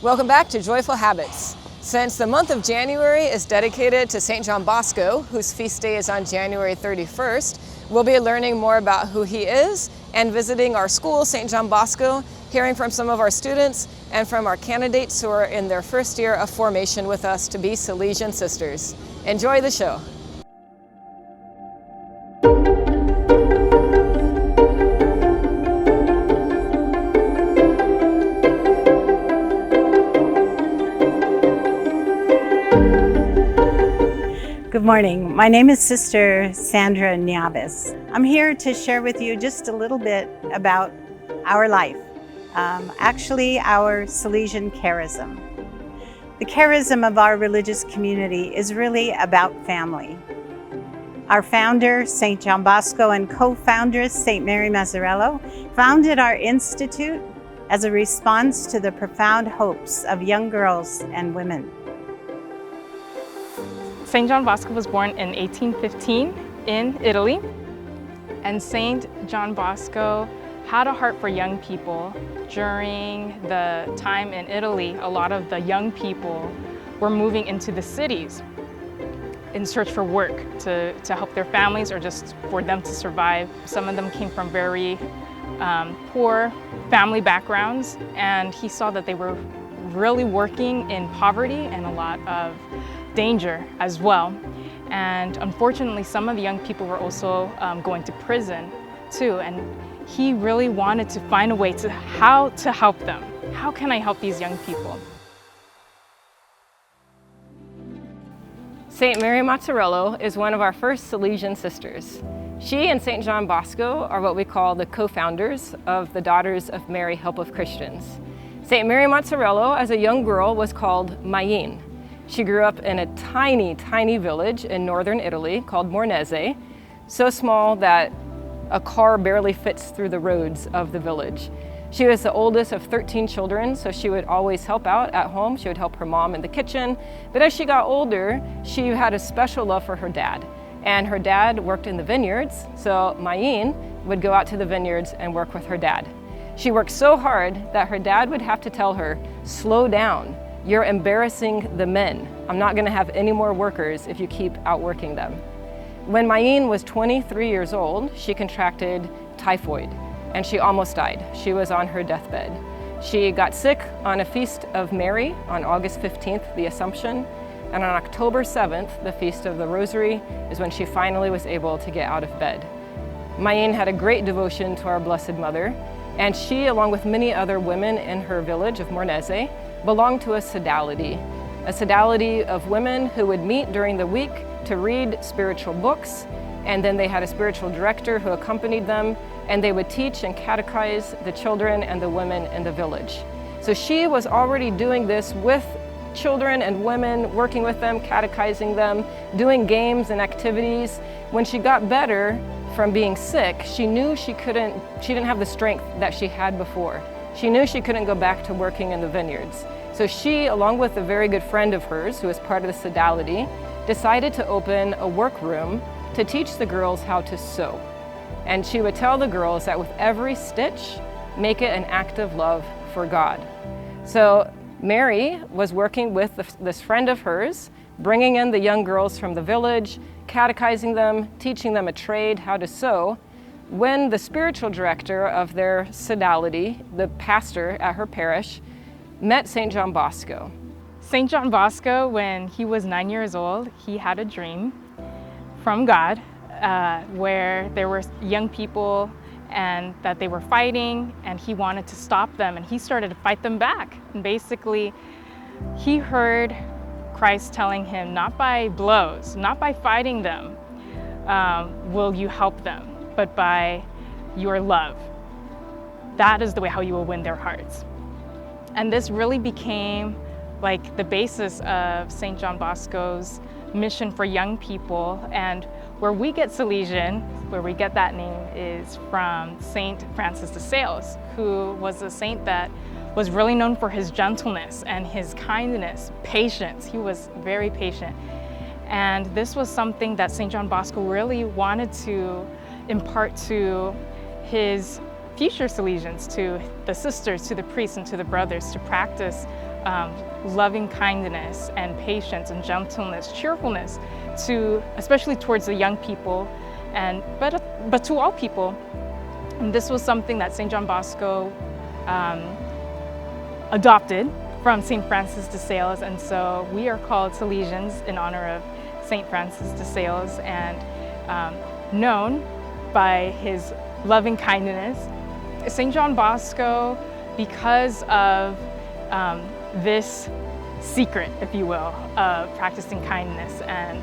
Welcome back to Joyful Habits. Since the month of January is dedicated to St. John Bosco, whose feast day is on January 31st, we'll be learning more about who he is and visiting our school, St. John Bosco, hearing from some of our students and from our candidates who are in their first year of formation with us to be Salesian Sisters. Enjoy the show. Good morning. My name is Sister Sandra Nieves. I'm here to share with you just a little bit about our life, actually our Salesian charism. The charism of our religious community is really about family. Our founder, St. John Bosco, and co-foundress, St. Mary Mazzarello, founded our institute as a response to the profound hopes of young girls and women. St. John Bosco was born in 1815 in Italy, and St. John Bosco had a heart for young people. During the time in Italy, a lot of the young people were moving into the cities in search for work to help their families or just for them to survive. Some of them came from very poor family backgrounds, and he saw that they were really working in poverty and a lot of danger as well. And unfortunately, some of the young people were also going to prison too. And he really wanted to find a way to how to help them. How can I help these young people? St. Mary Mazzarello is one of our first Salesian sisters. She and St. John Bosco are what we call the co-founders of the Daughters of Mary Help of Christians. St. Mary Mazzarello, as a young girl, was called Mayin. She grew up in a tiny, tiny village in northern Italy called Mornese, so small that a car barely fits through the roads of the village. She was the oldest of 13 children, so she would always help out at home. She would help her mom in the kitchen. But as she got older, she had a special love for her dad. And her dad worked in the vineyards, so Mayin would go out to the vineyards and work with her dad. She worked so hard that her dad would have to tell her, "Slow down. You're embarrassing the men. I'm not going to have any more workers if you keep outworking them." When Mayin was 23 years old, she contracted typhoid and she almost died. She was on her deathbed. She got sick on a feast of Mary on August 15th, the Assumption, and on October 7th, the Feast of the Rosary, is when she finally was able to get out of bed. Mayin had a great devotion to our Blessed Mother, and she, along with many other women in her village of Mornese, belonged to a sodality of women who would meet during the week to read spiritual books, and then they had a spiritual director who accompanied them, and they would teach and catechize the children and the women in the village. So she was already doing this with children and women, working with them, catechizing them, doing games and activities. When she got better from being sick, she knew she didn't have the strength that she had before. She knew she couldn't go back to working in the vineyards. So she, along with a very good friend of hers, who was part of the sodality, decided to open a workroom to teach the girls how to sew. And she would tell the girls that with every stitch, make it an act of love for God. So Mary was working with this friend of hers, bringing in the young girls from the village, catechizing them, teaching them a trade, how to sew, when the spiritual director of their sodality, the pastor at her parish, met St. John Bosco. St. John Bosco, when he was 9 years old, he had a dream from God where there were young people and that they were fighting, and he wanted to stop them, and he started to fight them back. And basically, he heard Christ telling him, not by blows, not by fighting them, will you help them, but by your love. That is the way how you will win their hearts. And this really became like the basis of St. John Bosco's mission for young people. And where we get Salesian, where we get that name, is from St. Francis de Sales, who was a saint that was really known for his gentleness and his kindness, patience. He was very patient. And this was something that St. John Bosco really wanted to impart to his future Salesians, to the sisters, to the priests, and to the brothers, to practice loving kindness and patience and gentleness, cheerfulness, especially towards the young people, but to all people. And this was something that St. John Bosco adopted from St. Francis de Sales, and so we are called Salesians in honor of St. Francis de Sales, and known by his loving kindness. St. John Bosco, because of this secret, if you will, of practicing kindness and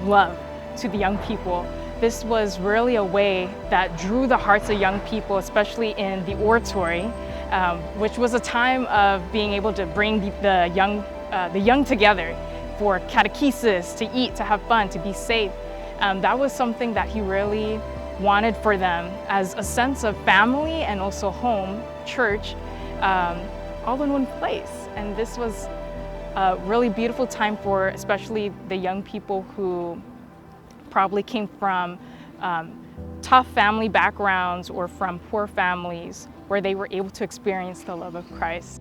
love to the young people, this was really a way that drew the hearts of young people, especially in the oratory, which was a time of being able to bring the young together for catechesis, to eat, to have fun, to be safe. That was something that he really wanted for them as a sense of family and also home, church, all in one place. And this was a really beautiful time for especially the young people who probably came from tough family backgrounds or from poor families, where they were able to experience the love of Christ.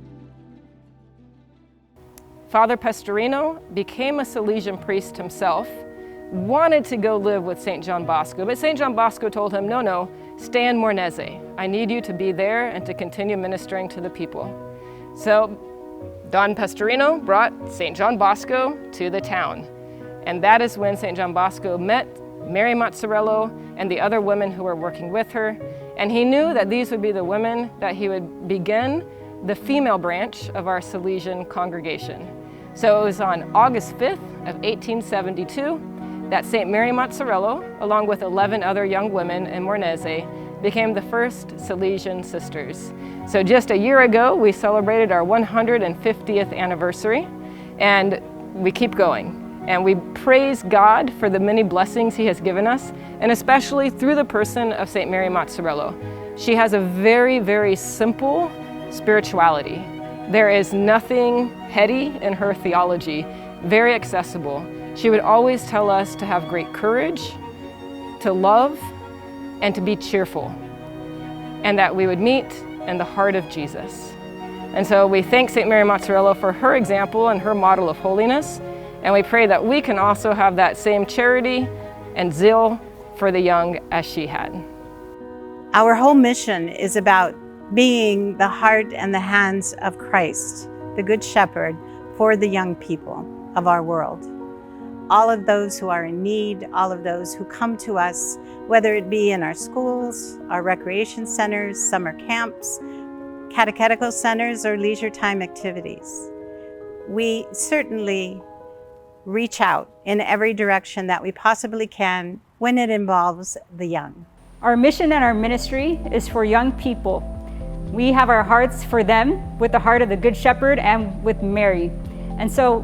Father Pastorino became a Salesian priest himself, wanted to go live with St. John Bosco, but St. John Bosco told him, no, stay in Mornese. I need you to be there and to continue ministering to the people. So Don Pastorino brought St. John Bosco to the town. And that is when St. John Bosco met Mary Mazzarello and the other women who were working with her. And he knew that these would be the women that he would begin the female branch of our Salesian congregation. So it was on August 5th of 1872 that St. Mary Mazzarello, along with 11 other young women in Mornese, became the first Salesian Sisters. So just a year ago, we celebrated our 150th anniversary, and we keep going. And we praise God for the many blessings He has given us, and especially through the person of St. Mary Mazzarello. She has a very, very simple spirituality. There is nothing heady in her theology, very accessible. She would always tell us to have great courage, to love, and to be cheerful, and that we would meet in the heart of Jesus. And so we thank St. Mary Mazzarello for her example and her model of holiness, and we pray that we can also have that same charity and zeal for the young as she had. Our whole mission is about being the heart and the hands of Christ, the Good Shepherd, for the young people of our world. All of those who are in need, all of those who come to us, whether it be in our schools, our recreation centers, summer camps, catechetical centers, or leisure time activities. We certainly reach out in every direction that we possibly can when it involves the young. Our mission and our ministry is for young people. We have our hearts for them with the heart of the Good Shepherd and with Mary. And so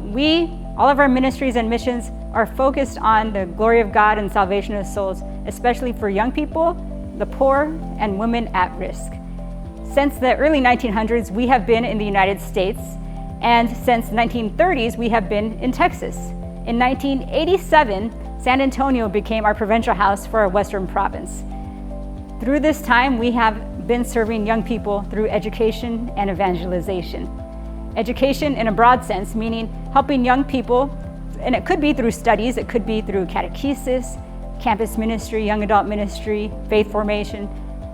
all of our ministries and missions are focused on the glory of God and salvation of souls, especially for young people, the poor, and women at risk. Since the early 1900s, we have been in the United States, and since the 1930s, we have been in Texas. In 1987, San Antonio became our provincial house for our Western province. Through this time, we have been serving young people through education and evangelization. Education in a broad sense, meaning helping young people, and it could be through studies, it could be through catechesis, campus ministry, young adult ministry, faith formation,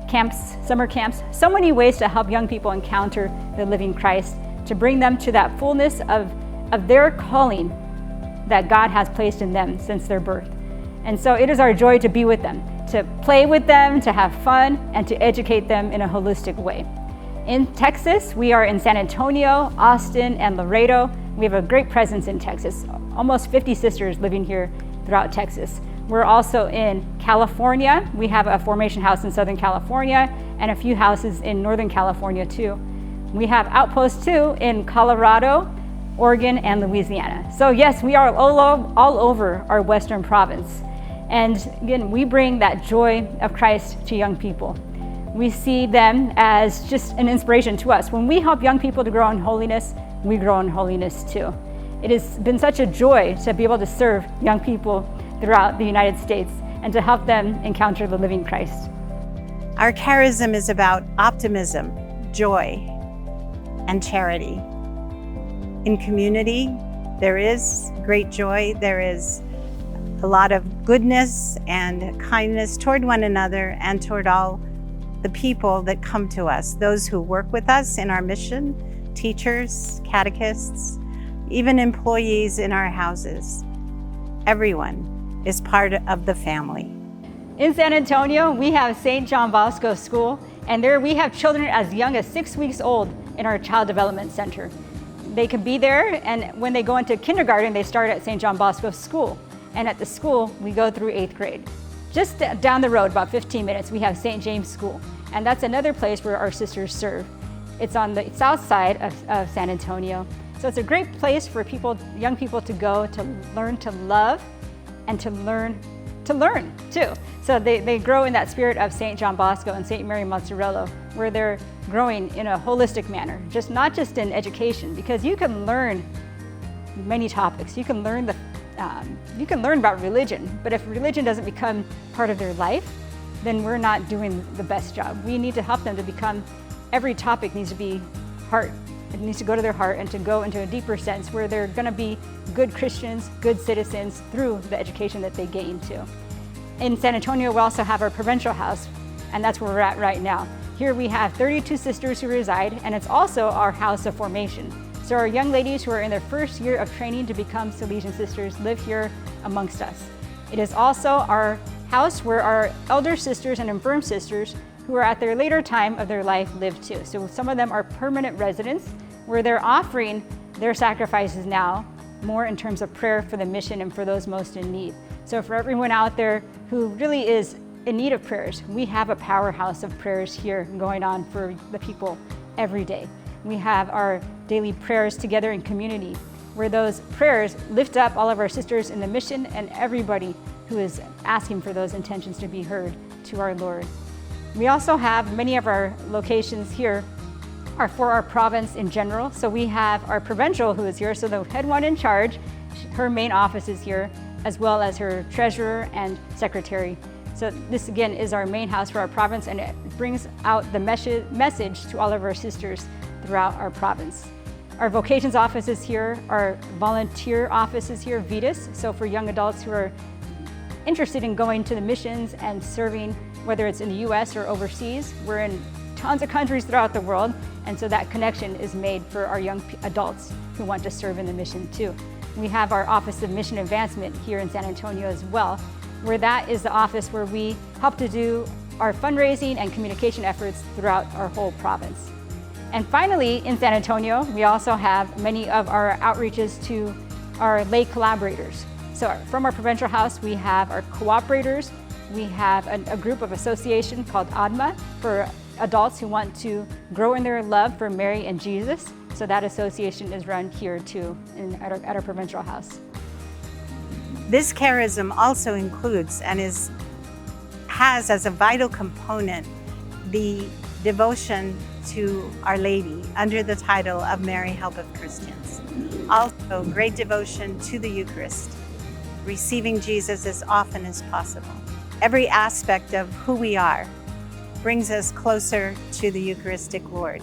camps, summer camps, so many ways to help young people encounter the living Christ, to bring them to that fullness of their calling that God has placed in them since their birth. And so it is our joy to be with them, to play with them, to have fun, and to educate them in a holistic way. In Texas, we are in San Antonio, Austin, and Laredo. We have a great presence in Texas, almost 50 sisters living here throughout Texas. We're also in California. We have a formation house in Southern California and a few houses in Northern California too. We have outposts too in Colorado, Oregon, and Louisiana. So yes, we are all over our Western province. And again, we bring that joy of Christ to young people. We see them as just an inspiration to us. When we help young people to grow in holiness, we grow in holiness too. It has been such a joy to be able to serve young people throughout the United States and to help them encounter the living Christ. Our charism is about optimism, joy, and charity. in community. There is great joy. There is a lot of goodness and kindness toward one another and toward all the people that come to us, those who work with us in our mission, teachers, catechists, even employees in our houses. Everyone is part of the family. In San Antonio, we have St. John Bosco School, and there we have children as young as 6 weeks old in our Child Development Center. They can be there, and when they go into kindergarten, they start at St. John Bosco School. And at the school, we go through 8th grade. Just down the road, about 15 minutes, we have St. James School, and that's another place where our sisters serve. It's on the south side of San Antonio. So it's a great place for people, young people, to go to learn to love and to learn too. So they grow in that spirit of St. John Bosco and St. Mary Mozzarella, where they're growing in a holistic manner, not just in education, because you can learn many topics. You can learn about religion, but if religion doesn't become part of their life, then we're not doing the best job. We need to help them to become, every topic needs to be heart. It needs to go to their heart and to go into a deeper sense where they're going to be good Christians, good citizens through the education that they gain too. In San Antonio, we also have our provincial house, and that's where we're at right now. Here we have 32 sisters who reside, and it's also our house of formation. So our young ladies who are in their first year of training to become Salesian Sisters live here amongst us. It is also our house where our elder sisters and infirm sisters who are at their later time of their life live too. So some of them are permanent residents where they're offering their sacrifices now, more in terms of prayer for the mission and for those most in need. So for everyone out there who really is in need of prayers, we have a powerhouse of prayers here going on for the people every day. We have our daily prayers together in community, where those prayers lift up all of our sisters in the mission and everybody who is asking for those intentions to be heard to our Lord. We also have many of our locations here are for our province in general. So we have our provincial who is here, so the head one in charge, her main office is here, as well as her treasurer and secretary. So this again is our main house for our province, and it brings out the message to all of our sisters throughout our province. Our vocations office is here, our volunteer office is here, Vitas, so for young adults who are interested in going to the missions and serving, whether it's in the US or overseas. We're in tons of countries throughout the world, and so that connection is made for our young adults who want to serve in the mission too. We have our Office of Mission Advancement here in San Antonio as well, where that is the office where we help to do our fundraising and communication efforts throughout our whole province. And finally, in San Antonio, we also have many of our outreaches to our lay collaborators. So from our provincial house, we have our cooperators. We have a group of association called ADMA for adults who want to grow in their love for Mary and Jesus. So that association is run here too at our provincial house. This charism also includes and has as a vital component the devotion to Our Lady under the title of Mary, Help of Christians. Also, great devotion to the Eucharist, receiving Jesus as often as possible. Every aspect of who we are brings us closer to the Eucharistic Lord.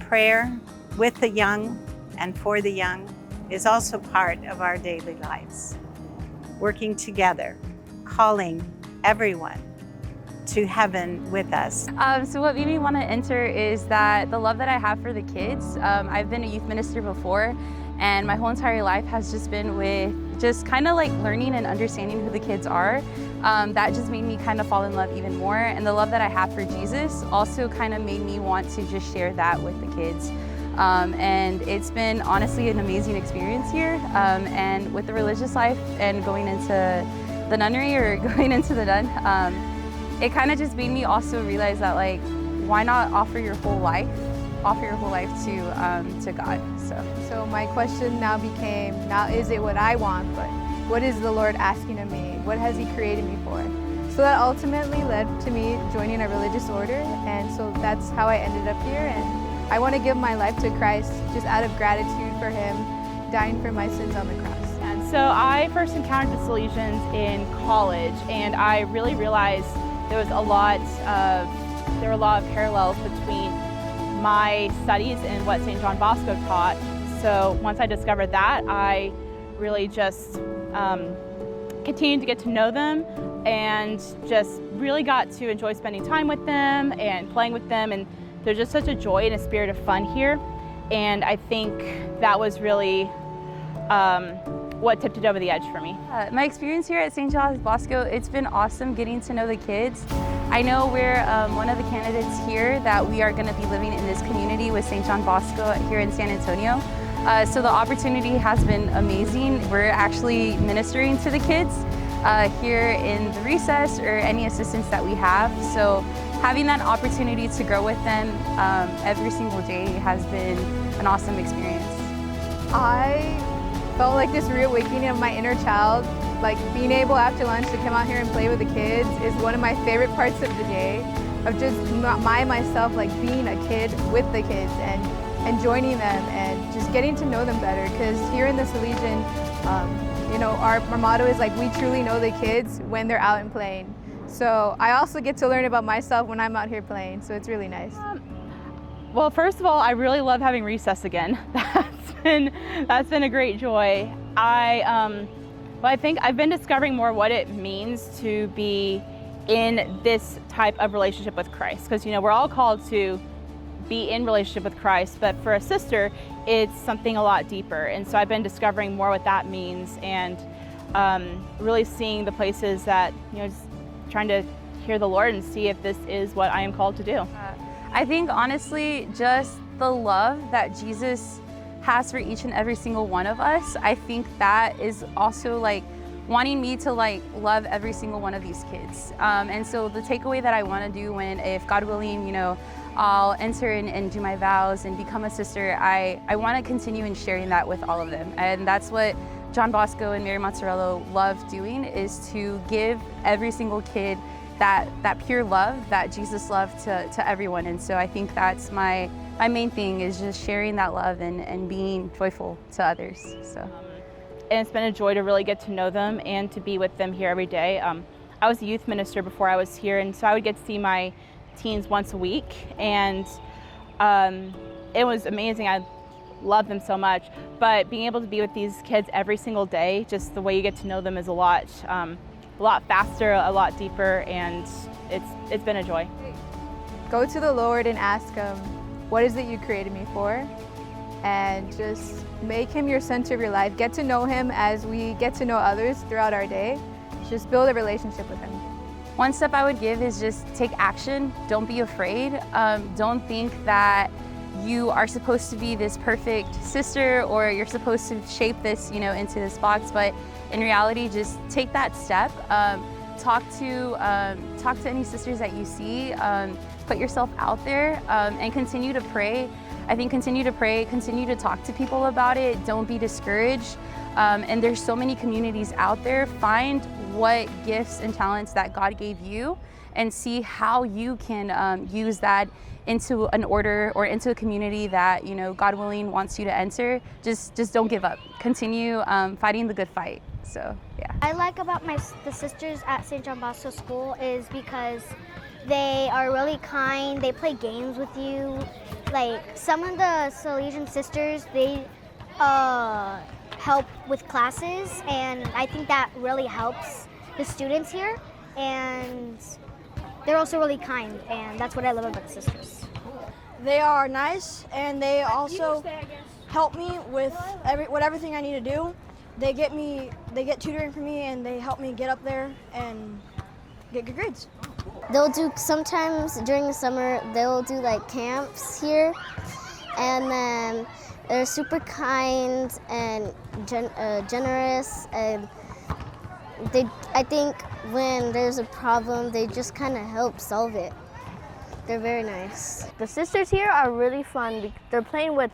Prayer with the young and for the young is also part of our daily lives. Working together, calling everyone to heaven with us. So what made me want to enter is that the love that I have for the kids. I've been a youth minister before, and my whole entire life has just been with just kind of like learning and understanding who the kids are. That just made me kind of fall in love even more, and the love that I have for Jesus also kind of made me want to just share that with the kids. And it's been honestly an amazing experience here, and with the religious life and going into the nunnery or going into the nun, it kind of just made me also realize that, like, why not offer your whole life to God. So my question now became, not is it what I want, but what is the Lord asking of me? What has He created me for? So that ultimately led to me joining a religious order, and so that's how I ended up here. And I want to give my life to Christ just out of gratitude for Him dying for my sins on the cross. And so I first encountered the Salesians in college, and I really realized there were a lot of parallels between my studies and what St. John Bosco taught. so once I discovered that, I really just continued to get to know them and just really got to enjoy spending time with them and playing with them. And there's just such a joy and a spirit of fun here. And I think that was really what tipped it over the edge for me. My experience here at St. John Bosco, it's been awesome getting to know the kids. I know we're one of the candidates here that we are going to be living in this community with St. John Bosco here in San Antonio. So the opportunity has been amazing. We're actually ministering to the kids here in the recess or any assistance that we have. So having that opportunity to grow with them every single day has been an awesome experience. I felt like this reawakening of my inner child. Like being able after lunch to come out here and play with the kids is one of my favorite parts of the day, of just myself like being a kid with the kids and joining them and just getting to know them better. Because here in the Salesian, you know, our motto is like, we truly know the kids when they're out and playing. So I also get to learn about myself when I'm out here playing, so it's really nice. Well, first of all, I really love having recess again. That's been a great joy. I think I've been discovering more what it means to be in this type of relationship with Christ. Because, you know, we're all called to be in relationship with Christ, but for a sister, it's something a lot deeper. And so I've been discovering more what that means and really seeing the places that, you know, just trying to hear the Lord and see if this is what I am called to do. I think honestly, just the love that Jesus has for each and every single one of us, I think that is also like wanting me to like love every single one of these kids. And so the takeaway that I want to do when, if God willing, you know, I'll enter in and do my vows and become a sister, I want to continue in sharing that with all of them. And that's what John Bosco and Mary Mozzarella love doing, is to give every single kid that pure love that Jesus loved to everyone. And so I think that's my main thing, is just sharing that love and being joyful to others. So. And it's been a joy to really get to know them and to be with them here every day. I was a youth minister before I was here, and so I would get to see my teens once a week, and it was amazing. I love them so much, but being able to be with these kids every single day, just the way you get to know them is a lot faster, a lot deeper, and it's been a joy. Go to the Lord and ask Him, what is it you created me for? And just make Him your center of your life. Get to know Him as we get to know others throughout our day. Just build a relationship with Him. One step I would give is just take action. Don't be afraid. Don't think that you are supposed to be this perfect sister or you're supposed to shape this, you know, into this box. But in reality, just take that step. Talk to any sisters that you see. Put yourself out there and continue to pray. I think continue to pray, continue to talk to people about it. Don't be discouraged. And there's so many communities out there. Find what gifts and talents that God gave you and see how you can use that into an order or into a community that, you know, God willing wants you to enter. Just don't give up. Continue fighting the good fight. So, yeah. I like about the sisters at St. John Bosco School is because they are really kind. They play games with you. Like some of the Salesian sisters, they help with classes, and I think that really helps the students here. And they're also really kind, and that's what I love about the sisters. They are nice, and they also help me with everything I need to do. They get tutoring for me, and they help me get up there and get good grades. They'll do, sometimes during the summer, they'll do like camps here, and then they're super kind and generous, and I think when there's a problem, they just kind of help solve it. They're very nice. The sisters here are really fun. They're playing with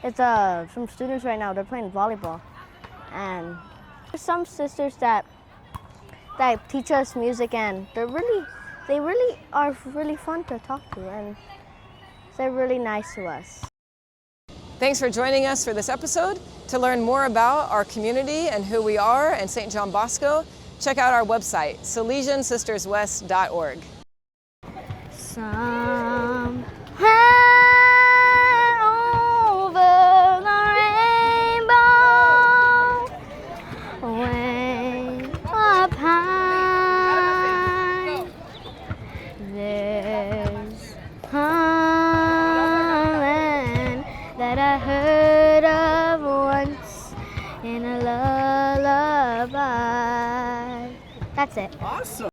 some students right now. They're playing volleyball, and there's some sisters that teach us music, and they really are really fun to talk to, and they're really nice to us. Thanks for joining us for this episode. To learn more about our community and who we are and St. John Bosco, check out our website, SalesianSistersWest.org. Somewhere over the rainbow. that's it. Awesome.